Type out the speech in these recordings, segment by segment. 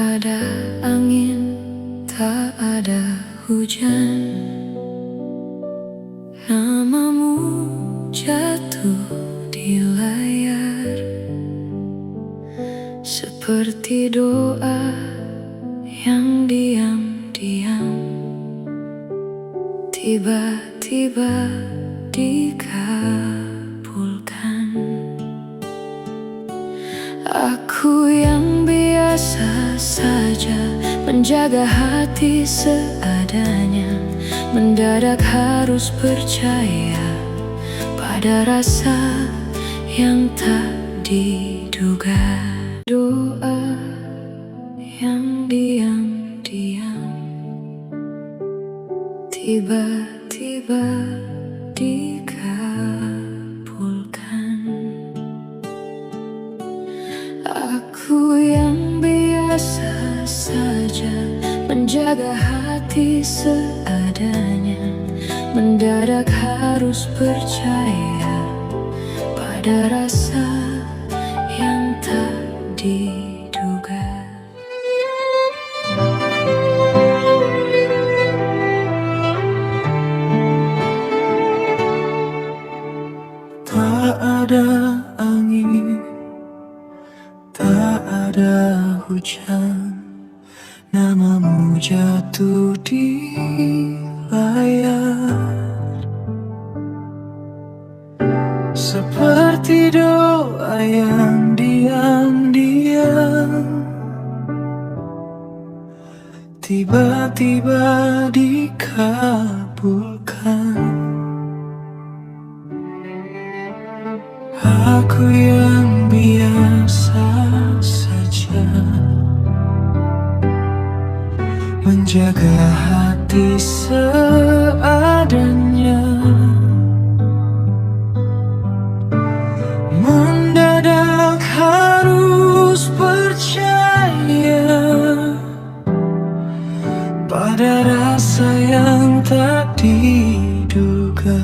ada angin, tak ada hujan. Namamu jatuh di layar, seperti doa yang diam-diam tiba-tiba dikabulkan. Aku yang biasa saja menjaga hati seadanya, mendadak harus percaya pada rasa yang tak diduga. Doa yang diam-diam tiba-tiba dikabulkan. Aku yang biasa saja menjaga hati seadanya, mendadak harus percaya pada rasa yang tak diduga. Tak ada angin, tak ada hujan, namamu jatuh di layar, seperti doa yang diam-diam tiba-tiba dikabulkan. Aku yang biasa saja menjaga hati seadanya, mendadak harus percaya pada rasa yang tak diduga.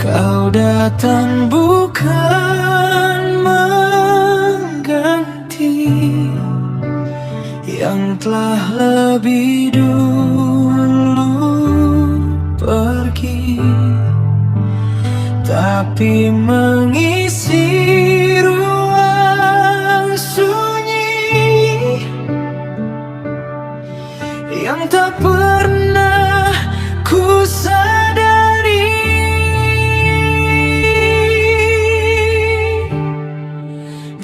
Kau datang bukan mengganti yang telah lebih dulu pergi, tapi mengisi ruang sunyi yang tak pernah ku sadari.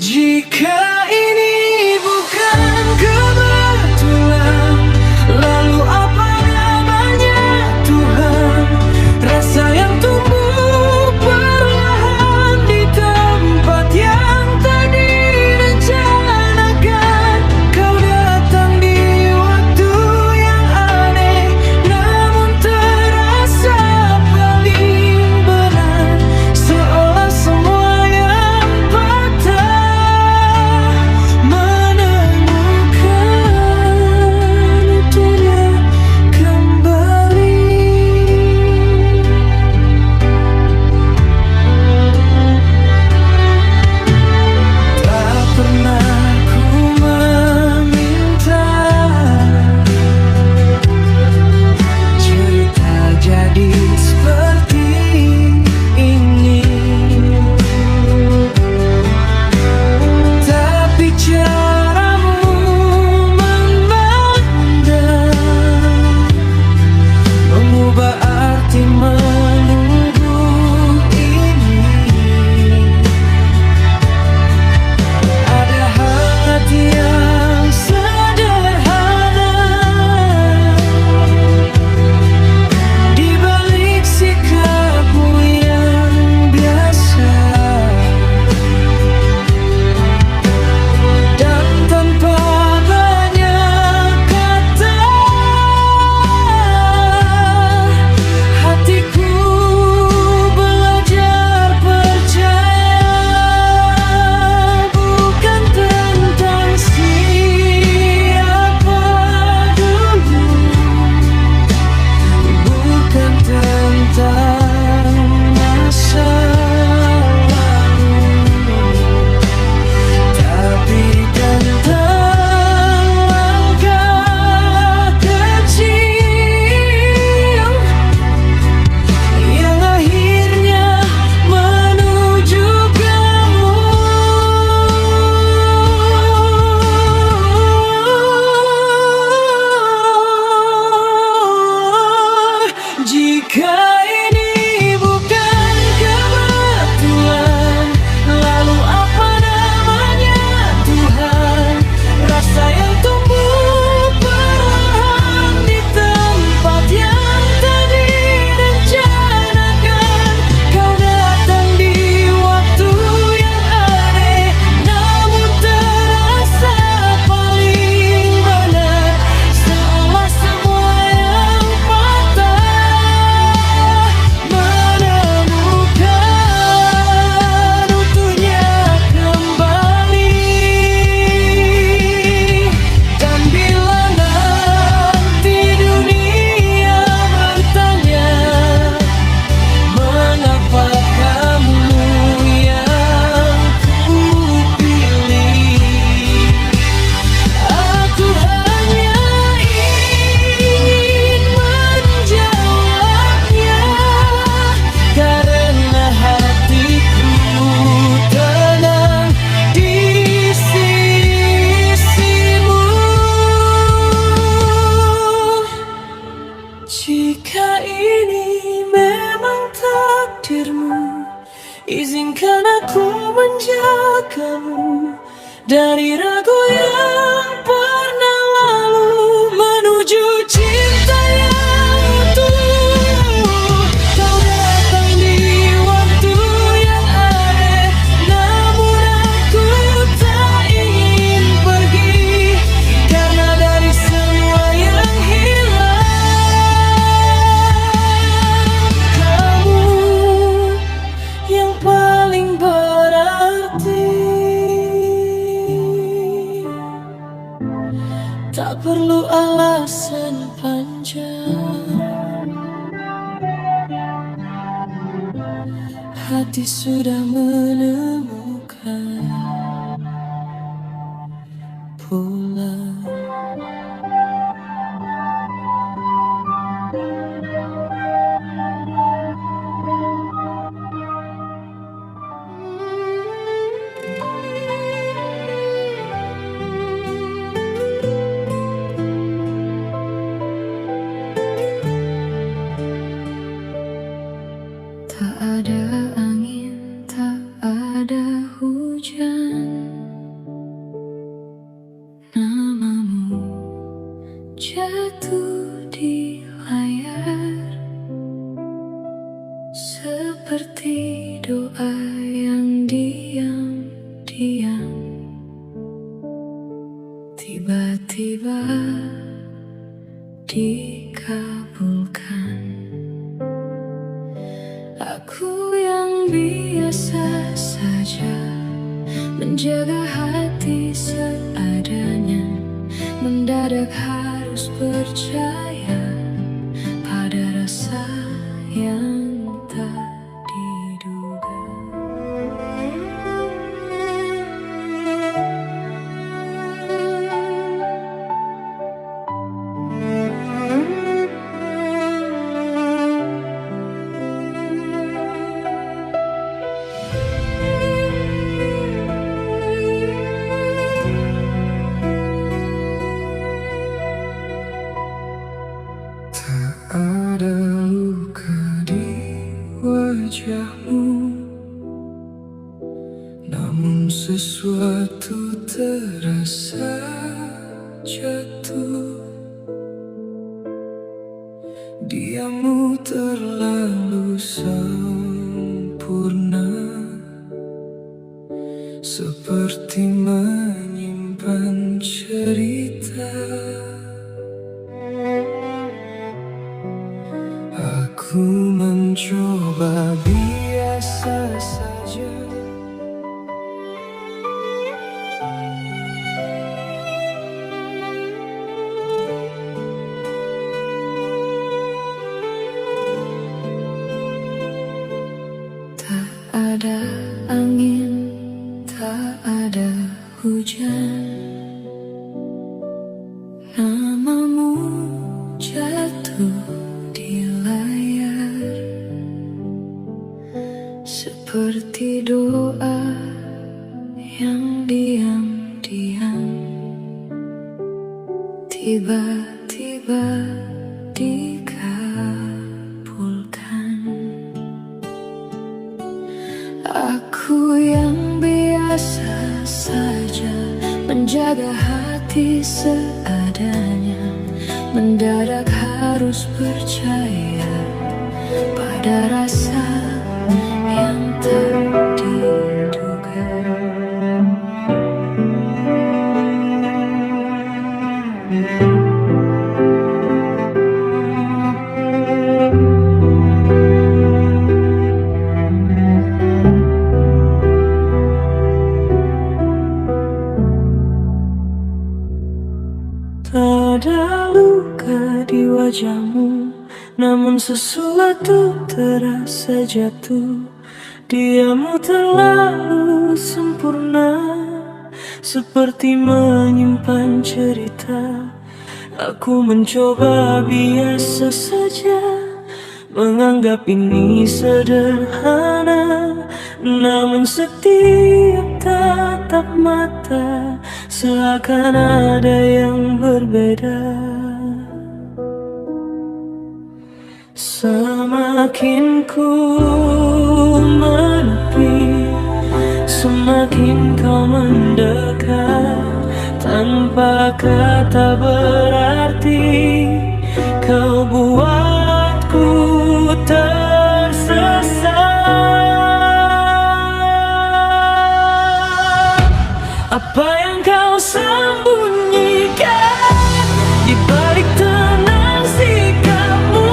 Jika ini bukan kebetulan, lalu apa namanya Tuhan? Rasa yang tumbuh perlahan di tempat yang tak direncanakan. Kau datang di waktu yang aneh, namun terasa paling benar, seolah semua yang patah lagu yang pernah lalu menuju cinta yang utuh. Kau datang di waktu yang aneh, namun aku tak ingin pergi, karena dari semua yang hilang, kamu yang paling berarti. Tak perlu alasan panjang, hati sudah menemukan pulang. Tak ada angin, tak ada hujan, namamu jatuh di layar, seperti doa yang diam-diam tiba-tiba dikabulkan. Aku yang biasa saja menjaga hati seadanya, mendadak harus percaya pada rasa yang tak diduga. Ada luka di wajahmu, namun sesuatu terasa jatuh. Diammu terlalu sempurna, seperti menyimpan cerita. Aku mencoba biasa saja, Tak ada angin, tak ada hujan, namamu jatuh di layar, seperti doa yang diam-diam tiba-tiba dikabulkan. Aku yang biasa saja menjaga hati seadanya, mendadak harus percaya pada rasa yang tak diduga. tak ada luka di wajahmu, namun sesuatu terasa jatuh. Diammu terlalu sempurna, seperti menyimpan cerita. Aku mencoba biasa saja, menganggap ini sederhana, namun setiap tatap mata seakan ada yang berbeda. Semakin ku menepi, semakin kau mendekat. tanpa kata berarti. Kau buatku tersesat. Apa yang kau sembunyikan di balik tenang sikapmu?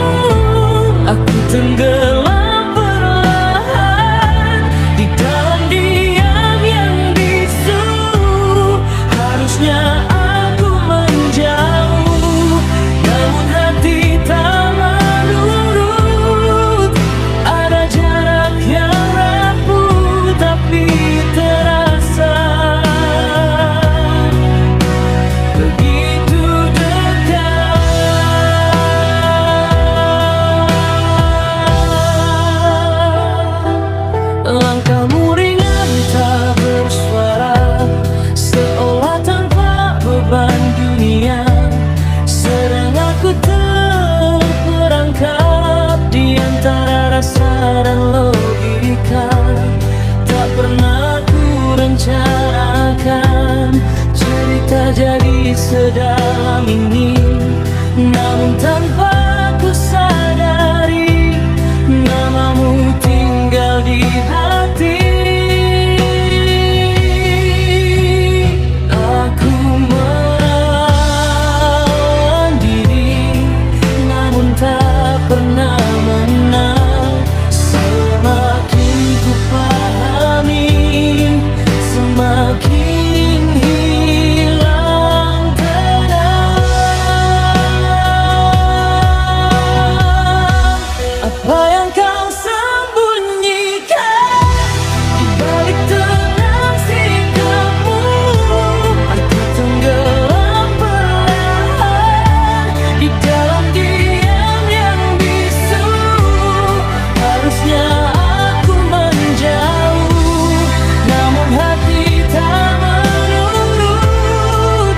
Aku tenggelam perlahan di dalam diam yang bisu. Harusnya aku menjauh, namun hati tak menurut. Ada jarak yang rapuh tapi terasa begitu dekat. Langkahmu ringan tak bersuara, seolah tanpa beban dunia. Sedang aku terperangkap di antara rasa dan logika. Tak pernah ku rencanakan cerita jadi sedalam ini, namun tanpa ku sadari namamu tinggal di hati. Aku menahan diri, namun tak pernah menang. Semakin ku pahami, semakin hilang tenang. Apa yang kau sembunyikan di balik tenang sikapmu? Aku tenggelam perlahan di dalam diam yang bisu. Harusnya aku menjauh, namun hati tak menurut.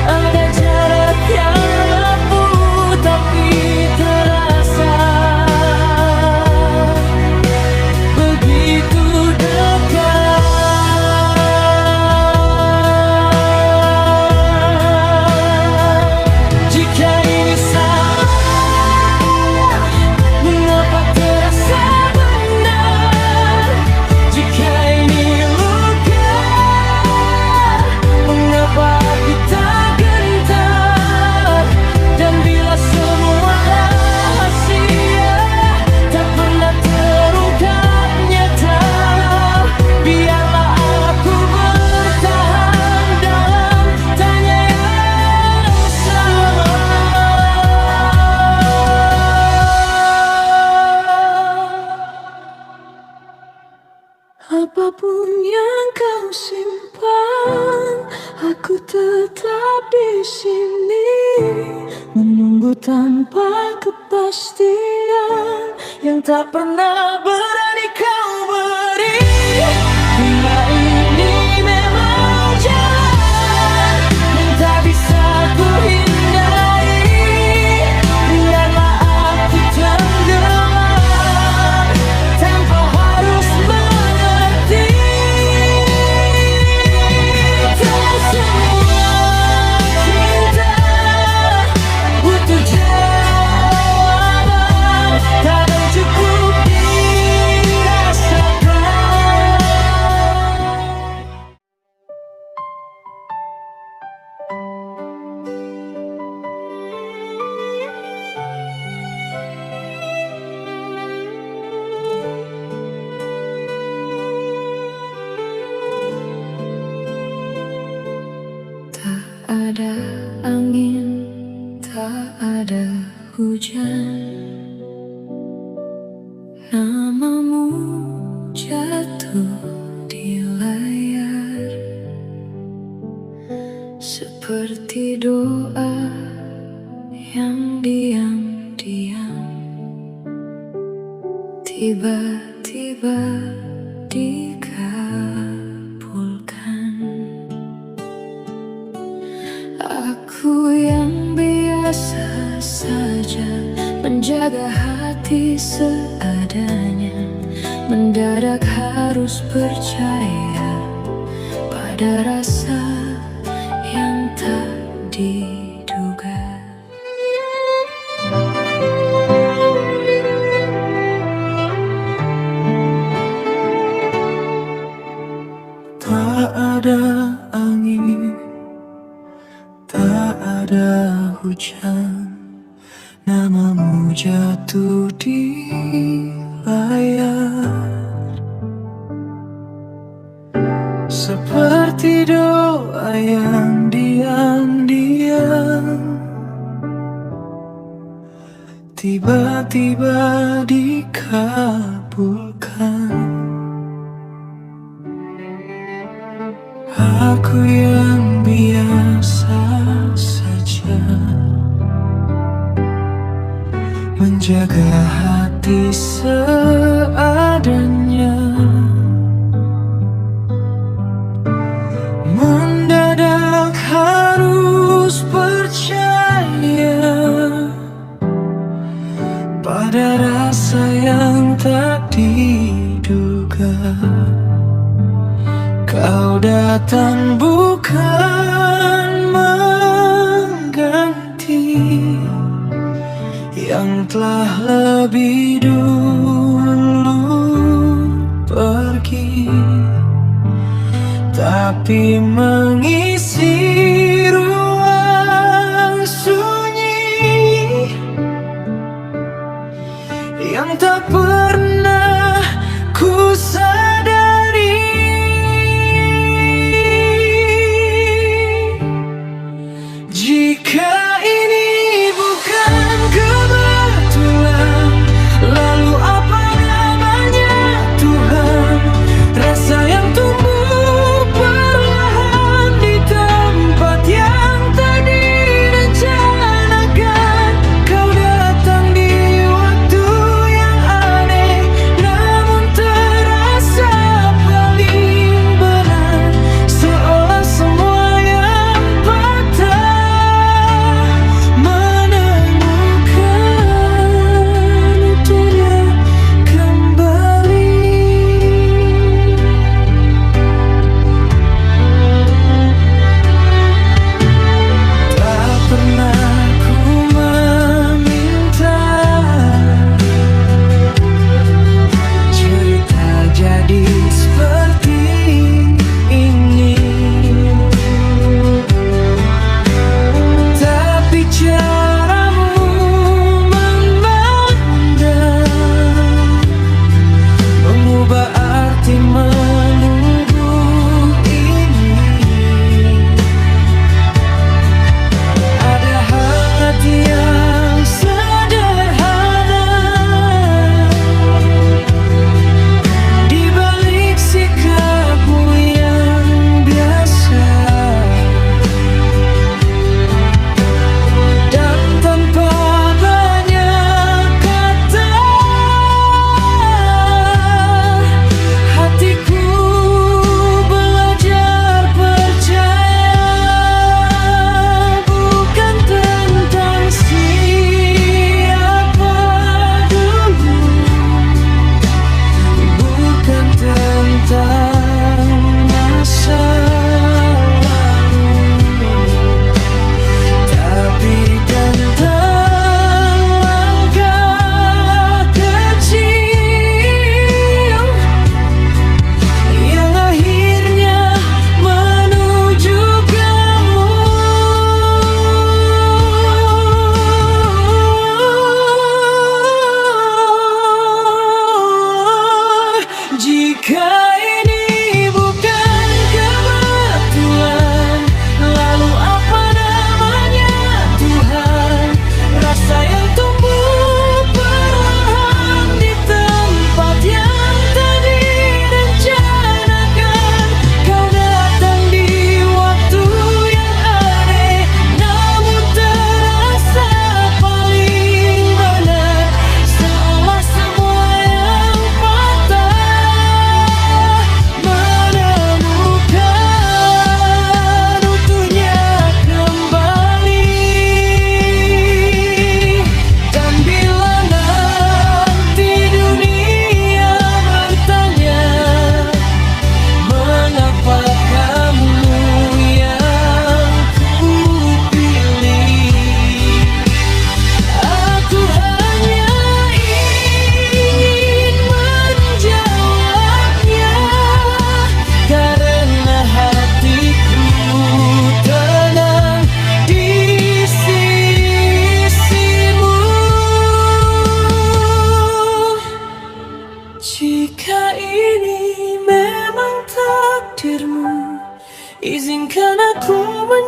Ada jarak yang rapuh tapi terasa begitu dekat. Jika ini salah, mengapa terasa benar? Jika ini luka, mengapa aku tak gentar? Dan bila semua rahasia tak pernah terungkap nyata, biarlah aku bertahan dalam tanya yang sama. Apapun yang kau simpan, aku tetap di sini menunggu tanpa kepastian yang tak pernah berani kau beri. Bila ini memang jalan yang tak bisa ku hindari, biarlah aku tenggelam tanpa harus mengerti. Tak semua cinta butuh jawaban, kadang cukup dirasakan. Tak ada angin, tak ada hujan, namamu jatuh di layar seperti doa yang diam-diam tiba-tiba dikabulkan. Aku yang biasa saja menjaga hati seadanya, mendadak harus percaya pada rasa yang tak diduga. Tak ada angin, tak ada hujan, namamu jatuh di layar. Seperti doa yang diam-diam tiba-tiba dikabulkan. Aku yang biasa saja menjaga hati seadanya. Mendadak harus percaya pada rasa yang tak diduga. Kau datang bukan mengganti yang telah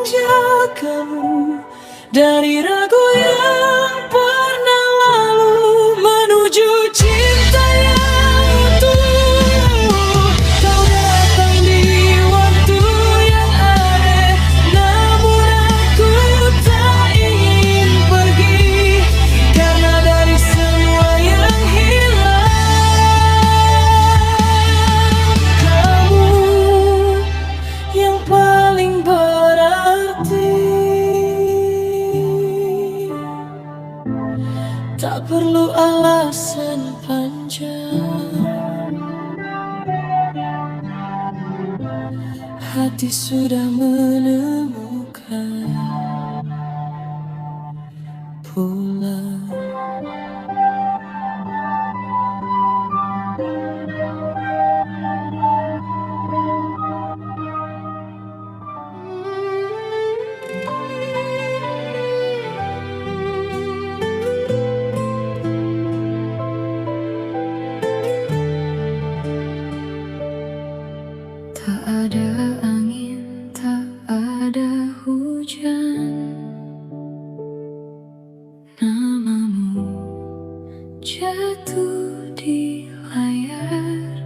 menjagamu dari ragu yang pernah lalu menuju cinta yang utuh. Kau datang di waktu yang ada, namun aku tak ingin pergi, karena dari semua yang hilang, kamu yang paling berarti. Tak perlu alasan panjang, hati sudah menemukan pulang. Tak ada angin, tak ada hujan, namamu jatuh di layar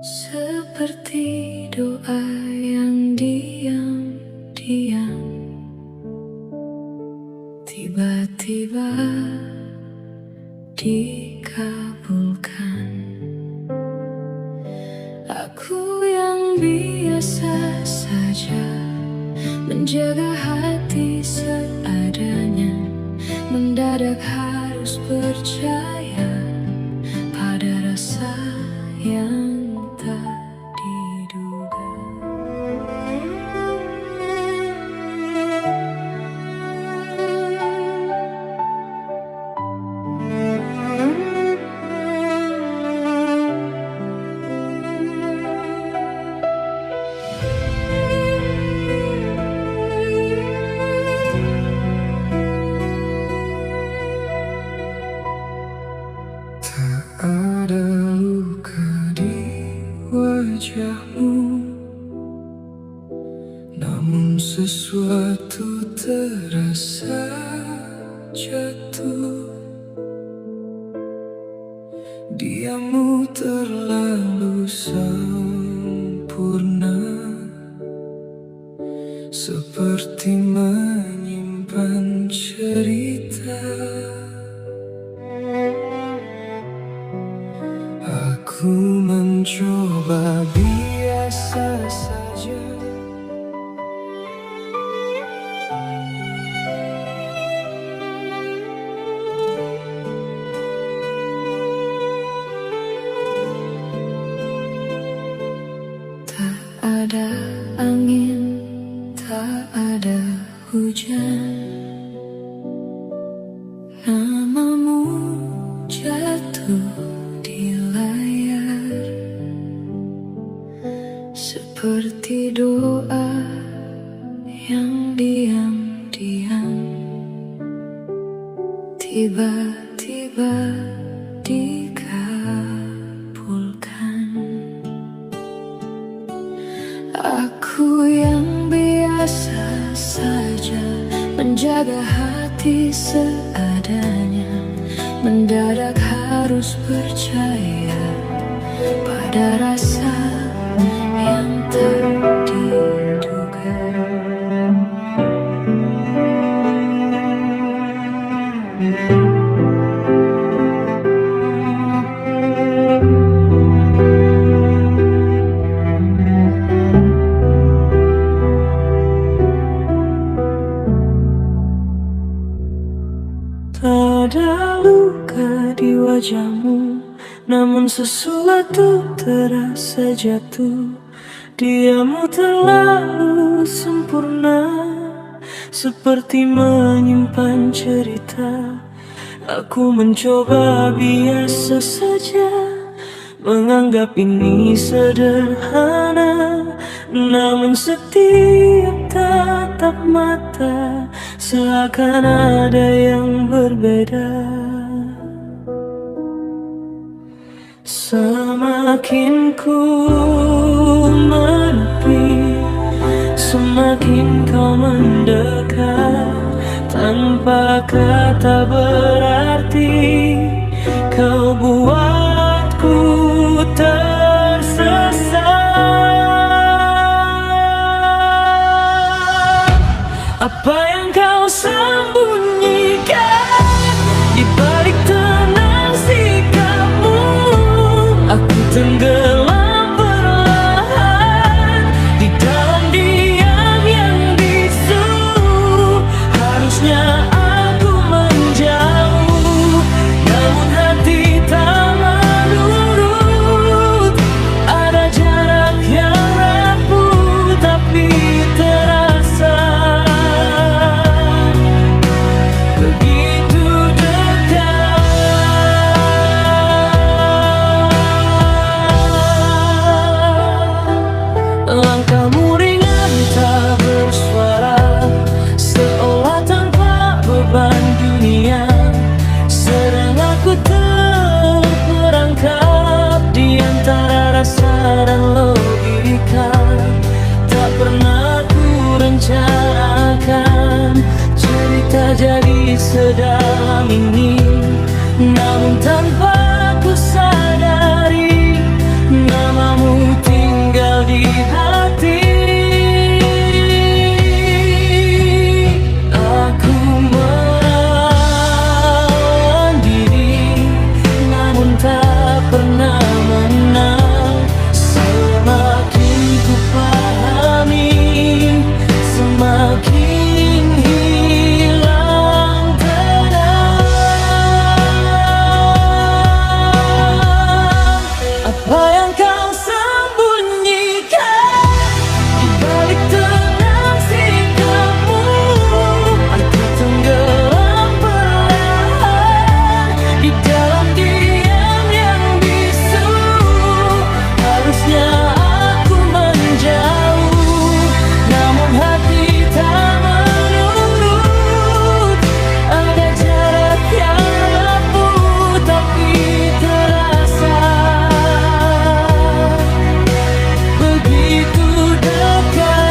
seperti doa yang diam-diam tiba-tiba dikabulkan. Aku yang biasa saja menjaga hati seadanya, mendadak harus percaya pada rasa yang tak diduga. Ada luka di wajahmu, namun sesuatu terasa jatuh. Diammu terlalu sempurna, seperti menyimpan cerita. Aku mencoba biasa saja, Tak ada angin, tak ada hujan, namamu jatuh di layar seperti doa yang diam-diam tiba-tiba dikabulkan. Aku yang biasa saja menjaga hati seadanya, mendadak harus percaya pada rasa yang tak diduga. tak ada luka di wajahmu, namun sesuatu terasa jatuh. Diammu terlalu sempurna, seperti menyimpan cerita. Aku mencoba biasa saja, menganggap ini sederhana, namun setiap tatap mata seakan ada yang berbeda. Semakin ku menepi, semakin kau mendekat. Tanpa kata berarti kau buatku tersesat. Apa yang kau sembunyikan di balik tenang sikapmu? Aku tenggelam perlahan di dalam diam yang bisu. Harusnya aku menjauh, namun hati tak menurut. Ada jarak yang rapuh tapi terasa begitu dekat. Langkahmu ringan tak bersuara, seolah tanpa beban dunia. Sedang aku terperangkap di antara rasa dan logika. Tak pernah ku rencanakan cerita jadi sedalam ini, namun tanpa ku sadari namamu tinggal di hati. Aku melawan diri, namun tak pernah menang. Semakin ku pahami, semakin hilang tenang. Apa yang kau sembunyikan di balik tenang sikapmu? Aku tenggelam perlahan di dalam diam yang bisu. Harusnya aku menjauh, namun hati tak menurut. Ada jarak yang rapuh tapi terasa begitu dekat.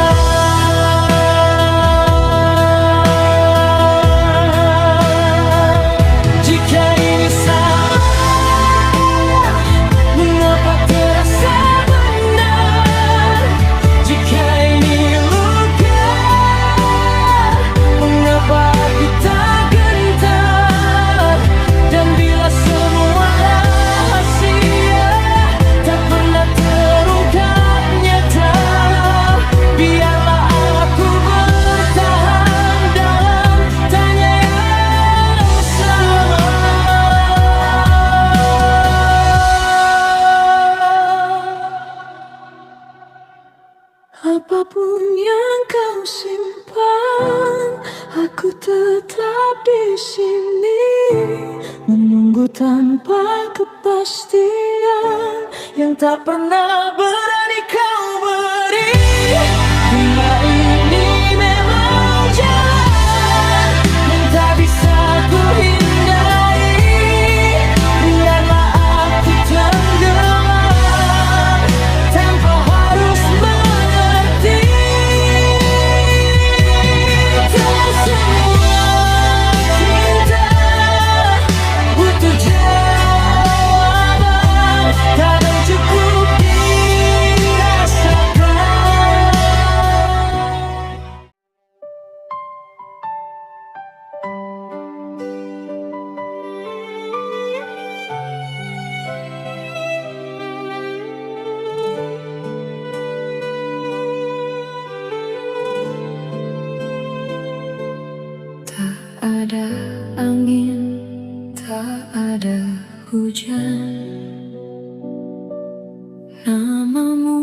Jika ini salah, mengapa terasa benar? Jika ini luka, mengapa aku tak gentar? Dan bila semua rahasia tak pernah terungkap nyata, biarlah aku bertahan dalam tanya yang sama. Apapun yang kau simpan, aku tetap di sini menunggu tanpa kepastian yang tak pernah berani kau beri. Bila ini memang jalan yang tak bisa ku hindari, biarlah aku tenggelam tanpa harus mengerti. Tak semua cinta butuh jawaban, kadang cukup dirasakan. Tak ada angin, tak ada hujan, namamu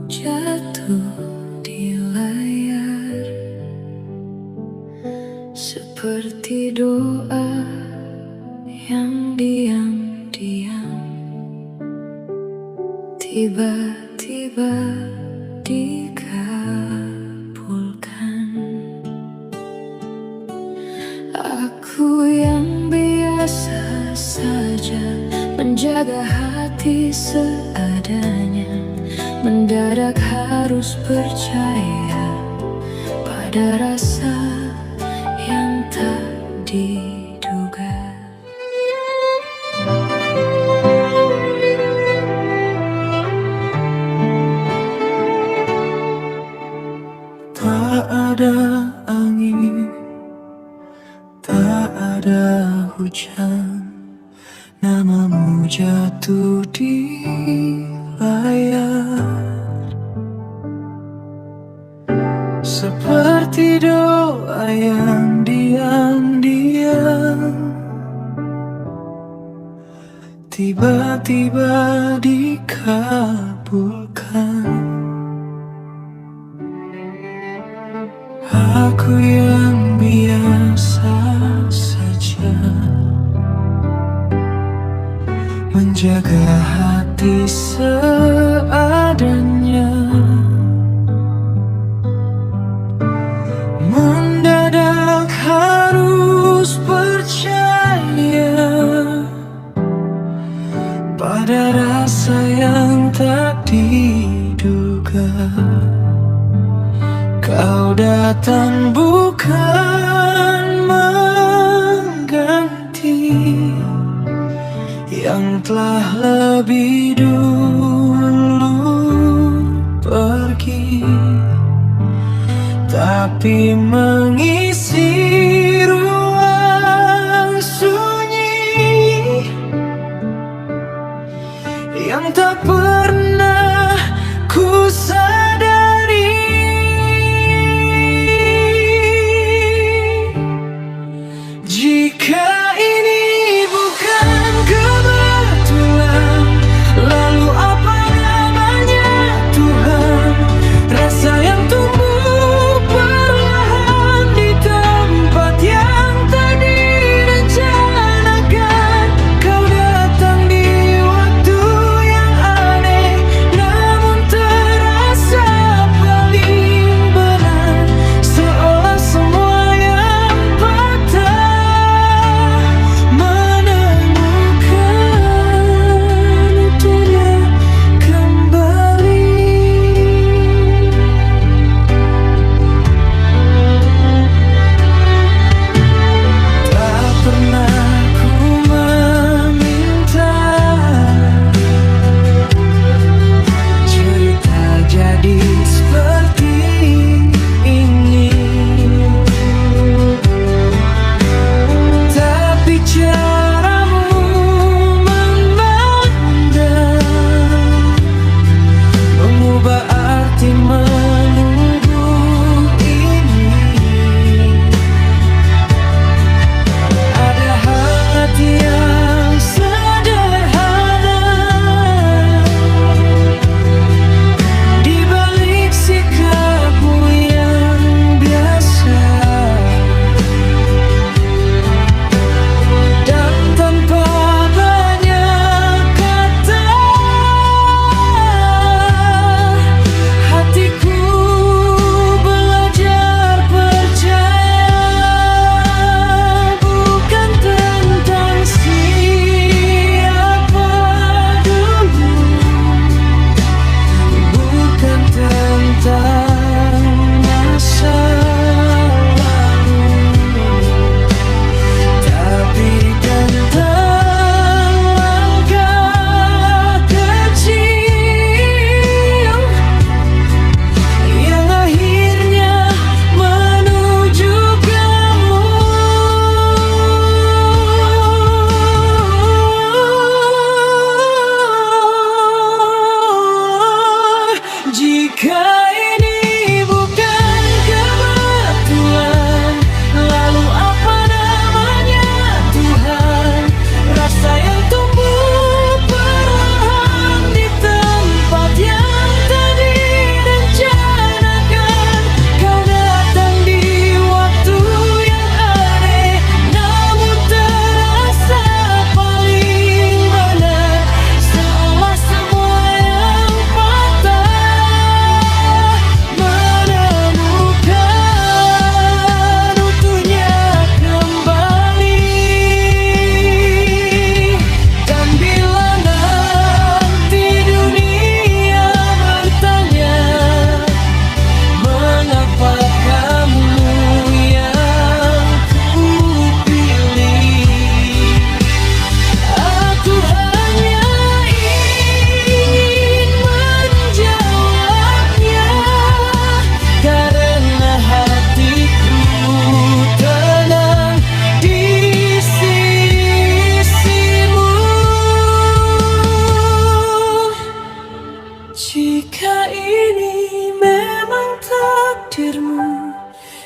jatuh di layar seperti doa yang diam-diam tiba-tiba dikabulkan. Aku yang biasa saja menjaga hati seadanya, mendadak harus percaya Ada rasa yang tak diduga. Tak ada angin, tak ada hujan, namamu jatuh di layar. Seperti doa yang diam-diam tiba-tiba dikabulkan. Aku yang biasa saja menjaga hati seadanya. Mendadak harus percaya pada rasa yang tak diduga. Kau datang bukan mengganti yang telah lebih dulu pergi, tapi mengisi ruang sunyi yang tak pernah ku sadari. Jika ini bukan kebetulan, lalu apa namanya Tuhan? Rasa yang tumbuh perlahan di tempat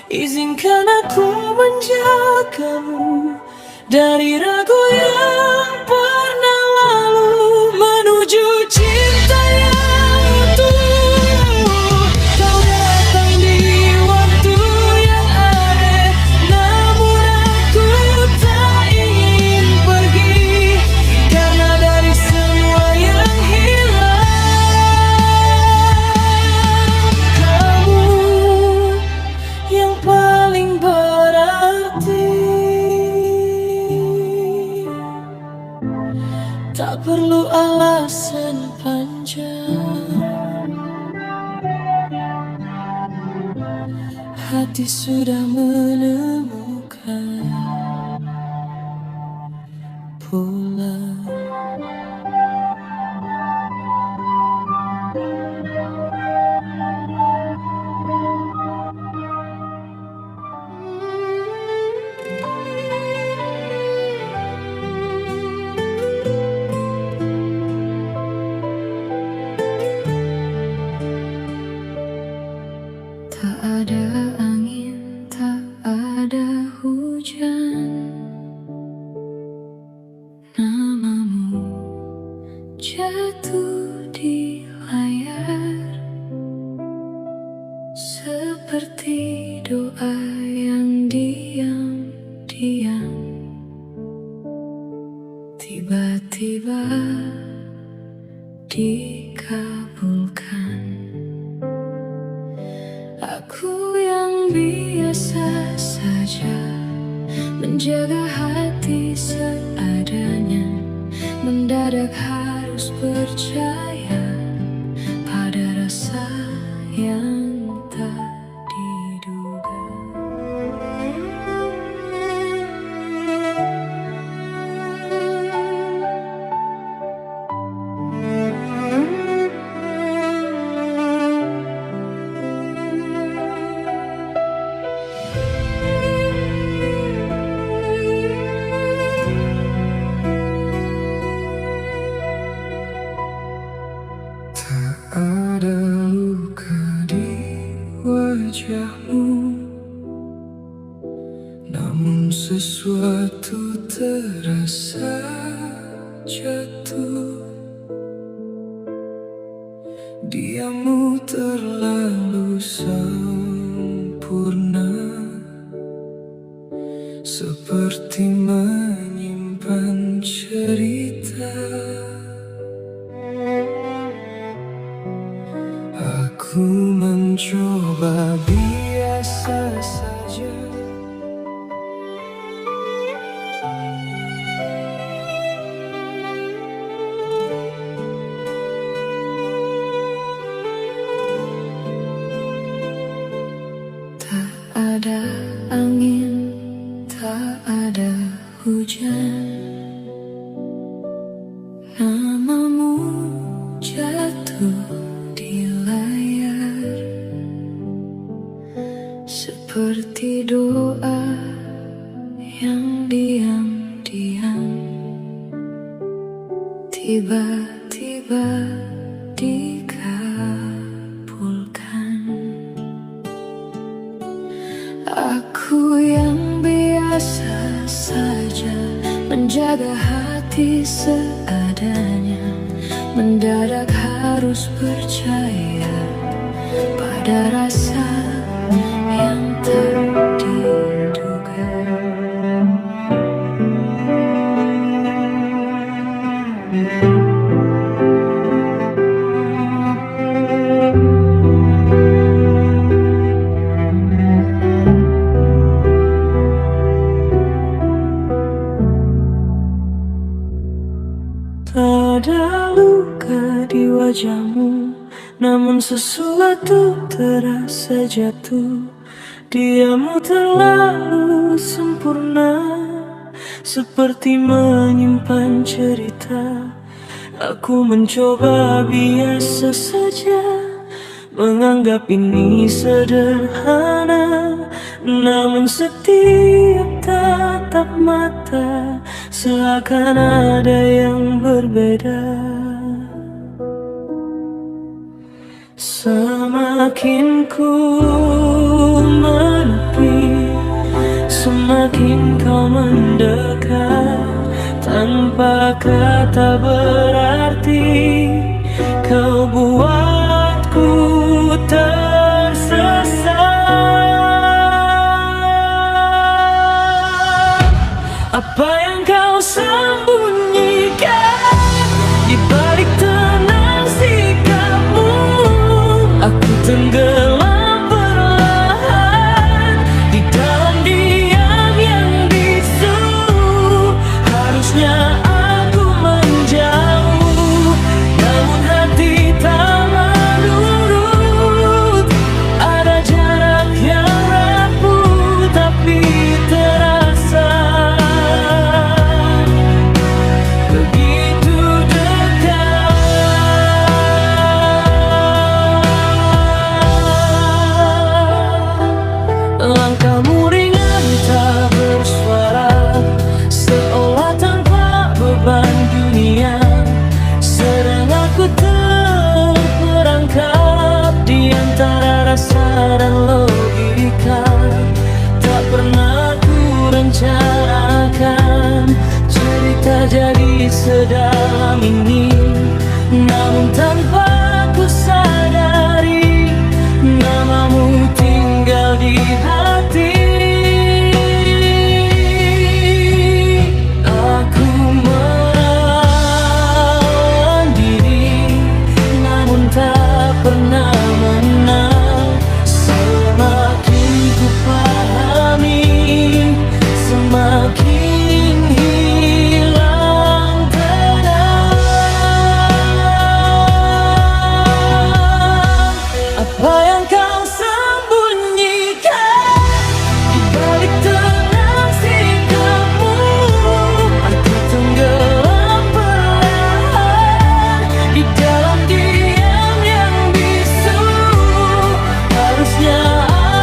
Izinkan aku menjagamu dari ragu yang pernah lalu, menuju cinta yang utuh. Kau datang di waktu yang aneh, namun aku tak ingin pergi, karena dari semua yang hilang, kamu yang paling berarti. Tak perlu alasan panjang, hati sudah menemukan pulang. Tak ada angin, tak ada hujan, namamu jatuh di layar, seperti doa yang diam-diam tiba-tiba dikabulkan. Aku yang biasa saja menjaga hati seadanya, mendadak harus percaya pada rasa yang tak diduga. Ada luka di wajahmu, namun sesuatu terasa jatuh. Diammu terlalu sempurna, seperti menyimpan cerita. Aku mencoba biasa saja, Tak ada angin, tak ada hujan, namamu jatuh di layar, seperti doa yang diam-diam tiba-tiba dikabulkan. Aku yang biasa saja menjaga hati seadanya, mendadak harus percaya pada rasa yang tak diduga. tak ada luka di wajahmu, namun sesuatu terasa jatuh. Diammu terlalu sempurna, seperti menyimpan cerita. Aku mencoba biasa saja, menganggap ini sederhana, namun setiap tatap mata seakan ada yang berbeda. Semakin ku menepi, Apa kata berarti kau buatku tersesat? Apa yang kau sembunyikan di balik tenang sikapmu? Aku tenggelam perlahan di dalam diam yang bisu. Harusnya aku menjauh, namun hati tak menurut. Ada jarak yang rapuh tapi terasa begitu dekat. Langkahmu ringan tak bersuara, seolah tanpa beban dunia. Sedang aku terperangkap di antara rasa dan logika. Tak pernah ku rencanakan cerita jadi sedalam ini, namun tanpa ku sadari namamu tinggal di hati. Aku melawan diri, namun tak pernah menang. Semakin ku pahami, semakin hilang tenang. Apa yang kau sembunyikan di balik tenang sikapmu? Aku tenggelam perlahan di dalam diam yang bisu. Harusnya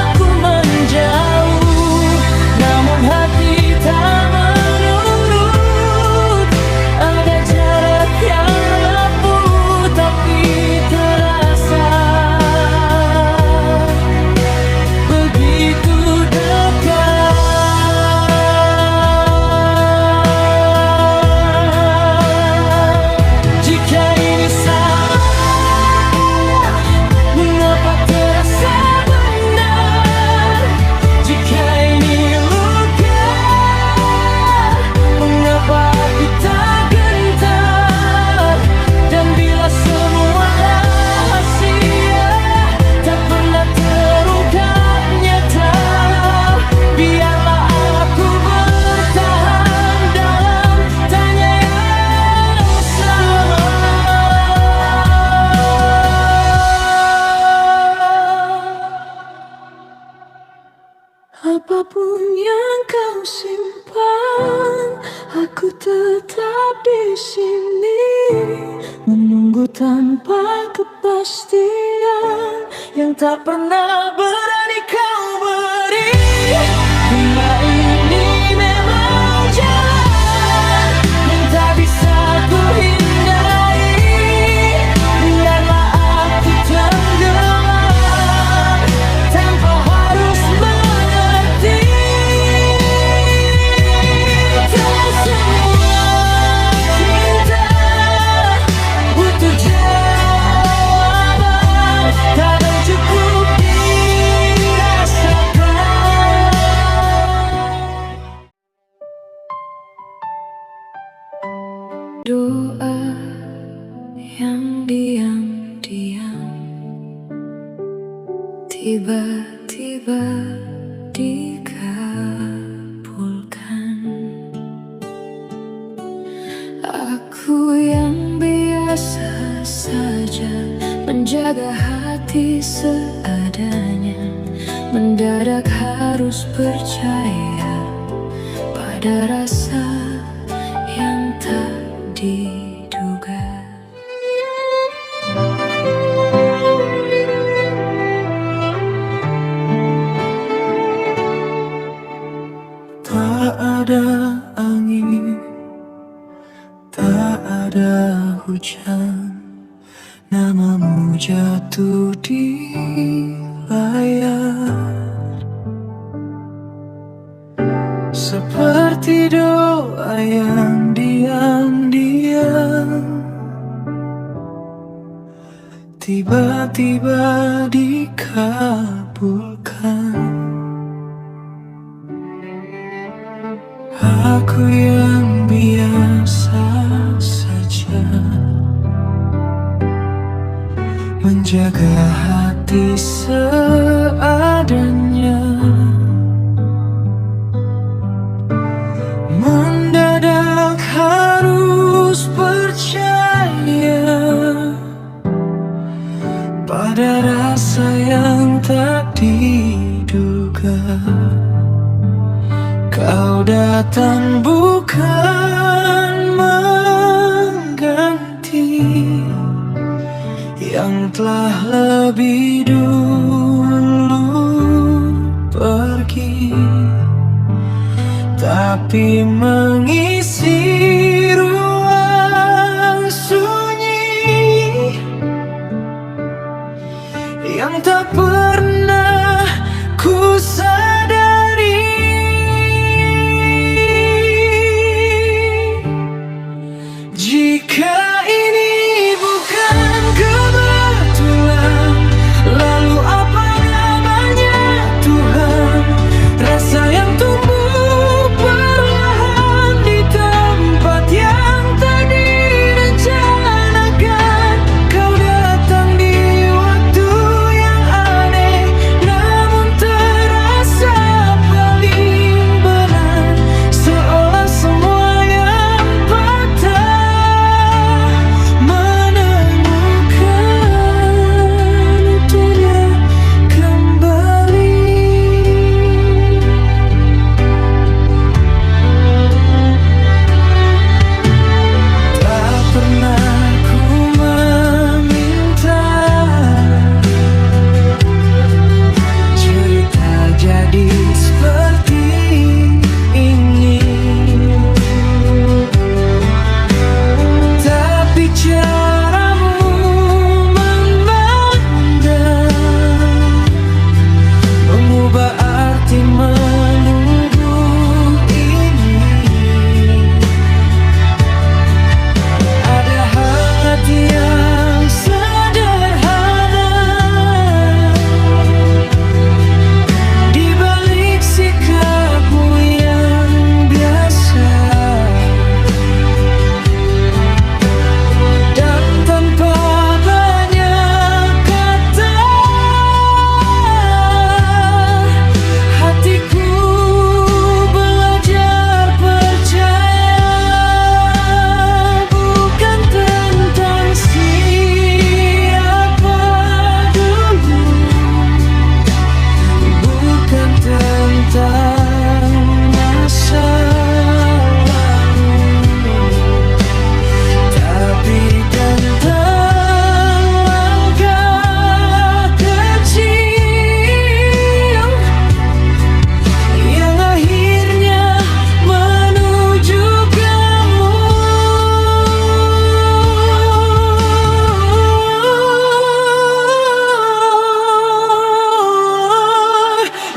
aku menjauh, namun hati tak menurut. Ada jarak yang rapuh tapi terasa begitu dekat. Jika ini salah, mengapa terasa benar? Jika ini luka, mengapa aku tak gentar? Dan bila semua rahasia tak pernah terungkap nyata, biarlah aku bertahan dalam tanya yang sama. Apapun yang kau simpan, aku tetap di sini menunggu tanpa kepastian yang tak pernah berani kau beri. Dunia ini memang jalan yang tak bisa ku hindari. Biarlah aku tenggelam tanpa harus mengerti. Tak semua cinta butuh jawaban, kadang cukup dirasakan. Doa yang diam-diam tiba-tiba dikabulkan. Aku yang biasa saja menjaga hati seadanya, mendadak harus percaya pada rasa yang tak diduga. Tak ada angin, tak ada hujan, namamu jatuh di layar. Seperti doa yang di yang diam tiba-tiba dikabulkan. Aku yang biasa saja menjaga hati seadanya, mendadak harus percaya pada rasa yang tak diduga. Kau datang bukan mengganti yang telah lebih dulu pergi, tapi mengisi ruang sunyi yang tak pernah ku sadari. Jika ini bukan kebetulan, lalu apa namanya Tuhan? Rasa yang tumbuh perlahan di tempat yang tak direncanakan. Kau datang di waktu yang aneh, namun terasa paling benar. Seolah semua yang patah menemukan utuhnya kembali. Tak pernah ku meminta cerita jadi seperti ini, tapi caramu memandang mengubah arti menunggu ini. Ada hangat yang sederhana di balik sikapmu yang biasa, dan tanpa banyak kata hatiku belajar percaya. Bukan tentang siapa dulu, bukan tentang masa lalu, tapi tentang langkah kecil yang akhirnya menuju kamu.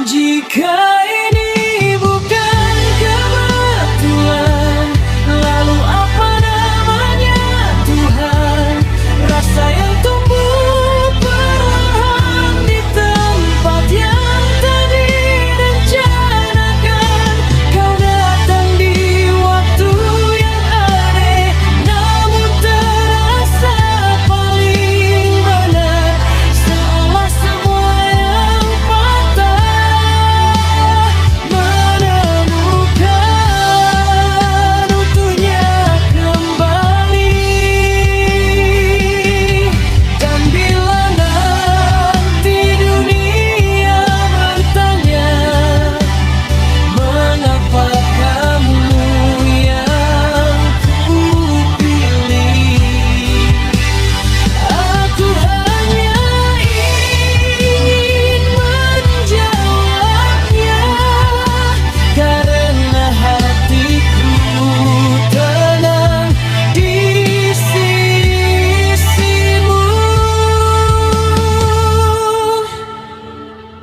Jika ini bukan kebetulan, lalu apa namanya Tuhan? Rasa yang tumbuh perlahan di tempat yang tak direncanakan. Kau datang di waktu yang aneh, namun terasa paling benar. Seolah semua yang patah menemukan utuhnya kembali. Dan bila nanti dunia bertanya, mengapa kamu yang ku pilih, aku hanya ingin menjawabnya, karena hatiku tenang di sisimu.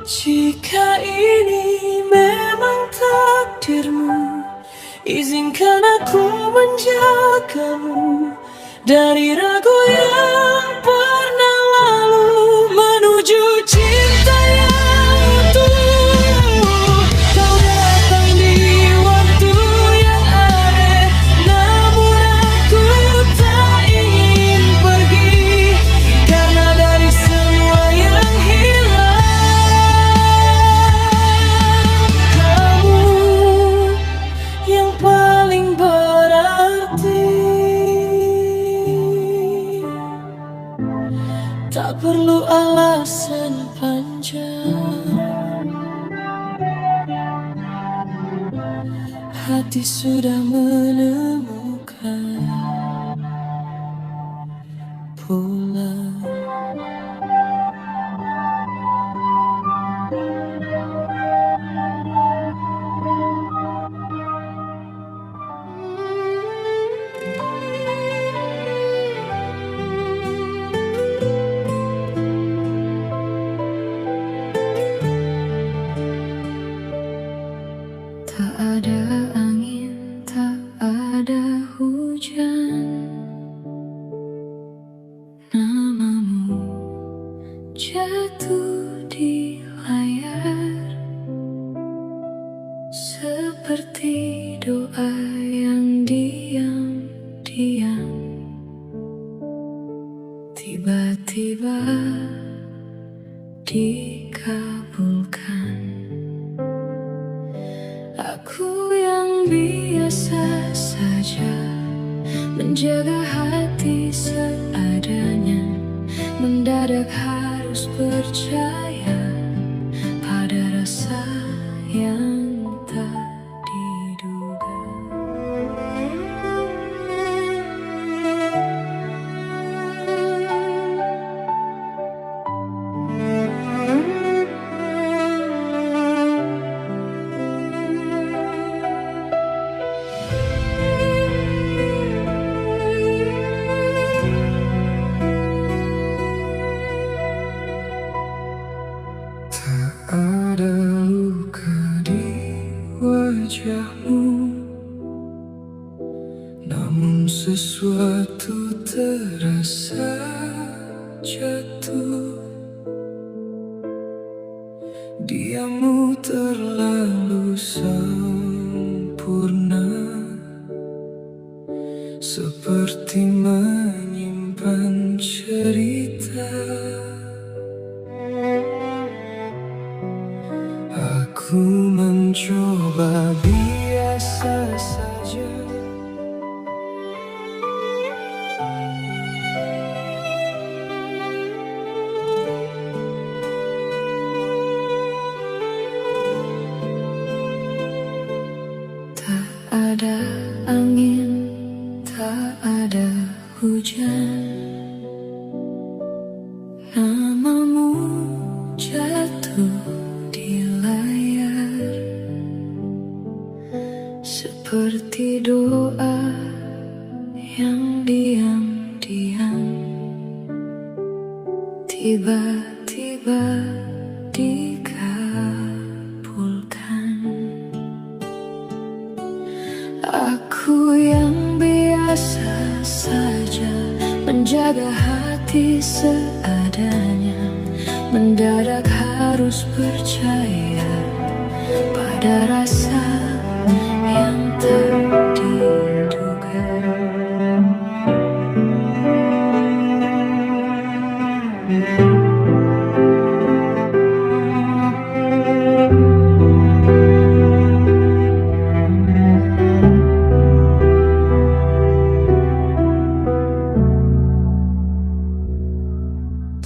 Jika ini memang takdirmu, izinkan aku menjagamu dari ragu yang pernah lalu menuju cinta yang utuh. Kau datang di waktu yang aneh, namun aku tak ingin pergi, karena dari semua yang hilang, kamu yang paling berarti. Tak perlu alasan panjang, hati sudah menemukan pulang. Tak ada angin, tak ada hujan, namamu jatuh di layar, seperti doa yang diam-diam tiba-tiba dikabulkan. Aku yang biasa saja menjaga hati seadanya, mendadak harus percaya pada rasa yang tak diduga. Ada luka di wajahmu, namun sesuatu terasa jatuh. Diammu terlalu sempurna, seperti menyimpan cerita. Aku mencoba biasa saja, Tak ada angin, tak ada hujan, namamu jatuh di layar, seperti doa yang diam-diam tiba-tiba dikabulkan. Aku yang biasa saja menjaga hati seadanya, mendadak harus percaya pada rasa yang tak diduga.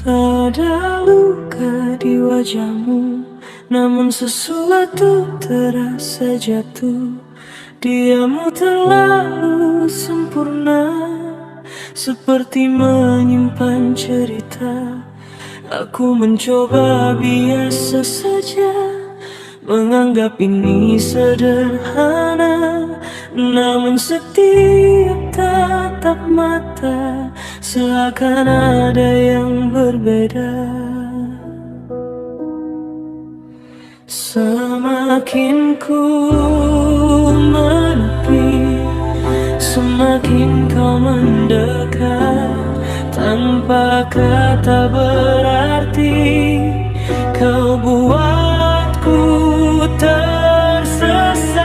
tak ada luka di wajahmu, namun sesuatu terasa jatuh. Diammu terlalu sempurna, seperti menyimpan cerita. Aku mencoba biasa saja, menganggap ini sederhana, namun setiap tatap mata seakan ada yang berbeda. Semakin ku menepi, Semakin kau mendekat, tanpa kata berarti, kau buatku tersesat.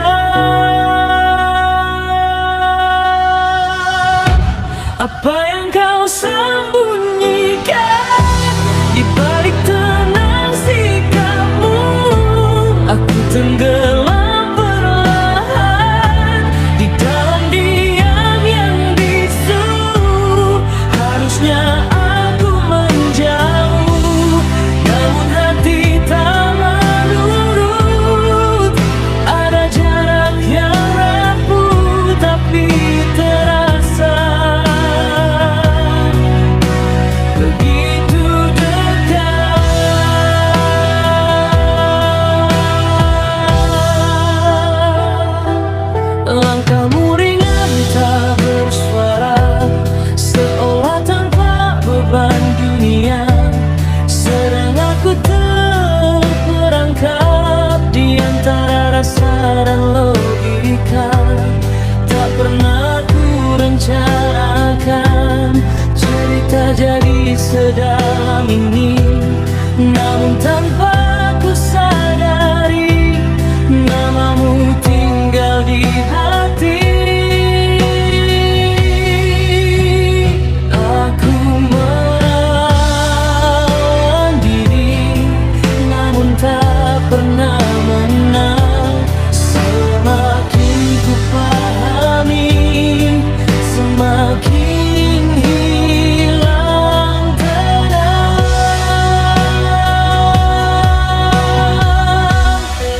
Apa yang kau sembunyikan di balik tenang sikapmu? Aku tenggelam perlahan di dalam diam yang bisu. Harusnya aku menjauh, namun hati tak menurut. Ada jarak yang rapuh tapi terasa begitu dekat. Langkahmu ringan tak bersuara, seolah tanpa beban dunia. Sedang aku terperangkap di antara rasa dan logika. Tak pernah ku rencanakan cerita jadi sedalam ini, namun tanpa ku sadari namamu tinggal di hati. Aku melawan diri, namun tak pernah menang. Semakin ku pahami, semakin hilang tenang.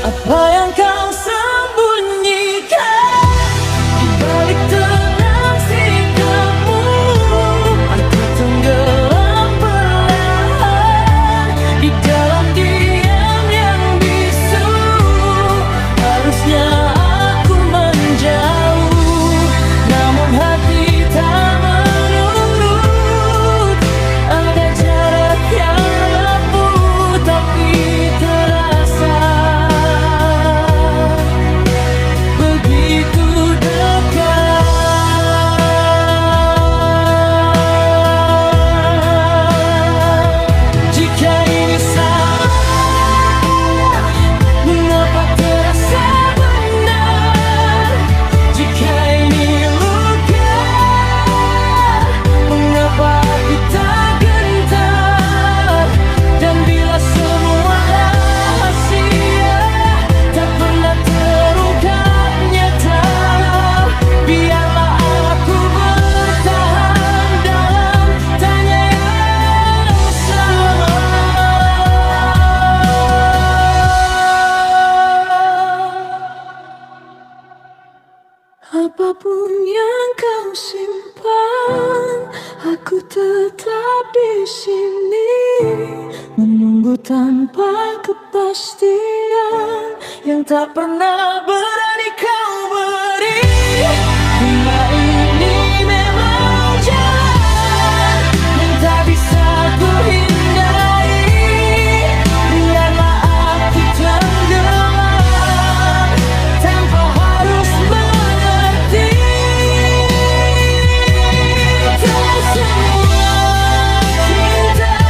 Apa yang kau sembunyikan di balik tenang sikapmu? Aku tenggelam perlahan di dalam diam yang bisu. Harusnya aku menjauh, namun hati tak menurut. Ada jarak yang rapuh tapi terasa begitu dekat. Jika ini salah, mengapa terasa benar? Jika ini luka, mengapa aku tak gentar? Dan bila semua rahasia tak pernah terungkap nyata, biarlah aku bertahan dalam tanya yang sama. Apapun yang kau simpan, aku tetap di sini, menunggu tanpa kepastian yang tak pernah berani kau beri. Bila ini memang jalan yang tak bisa ku hindari, biarlah aku tenggelam tanpa harus mengerti. Tak semua cinta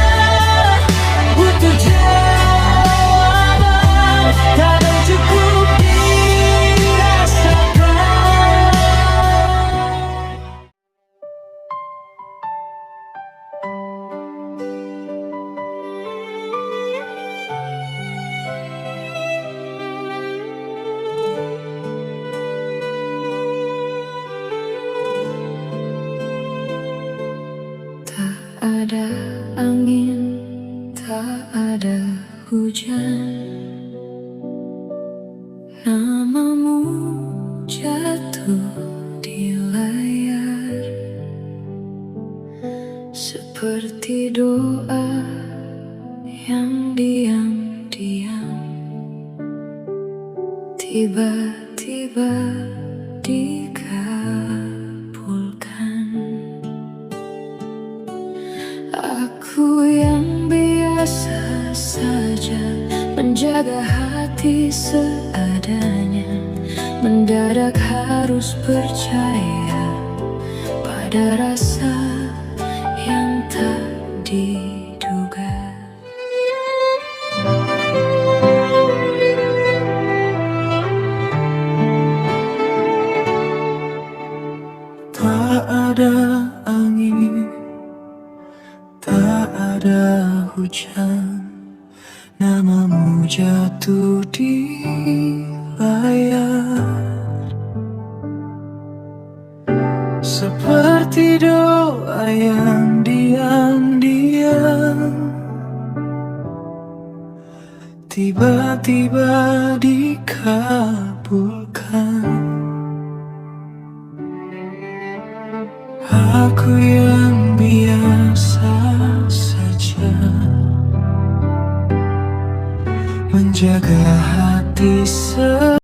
butuh jawaban, kadang cukup dirasakan. Tak ada angin, tak ada hujan, namamu jatuh di layar seperti doa yang diam-diam tiba-tiba dikabulkan. Aku yang biasa saja menjaga hati seadanya, mendadak harus percaya ada rasa yang tak diduga. Tak ada angin, tak ada hujan, namamu jatuh di layar. Seperti doa yang diam-diam tiba-tiba dikabulkan. Aku yang biasa saja menjaga hati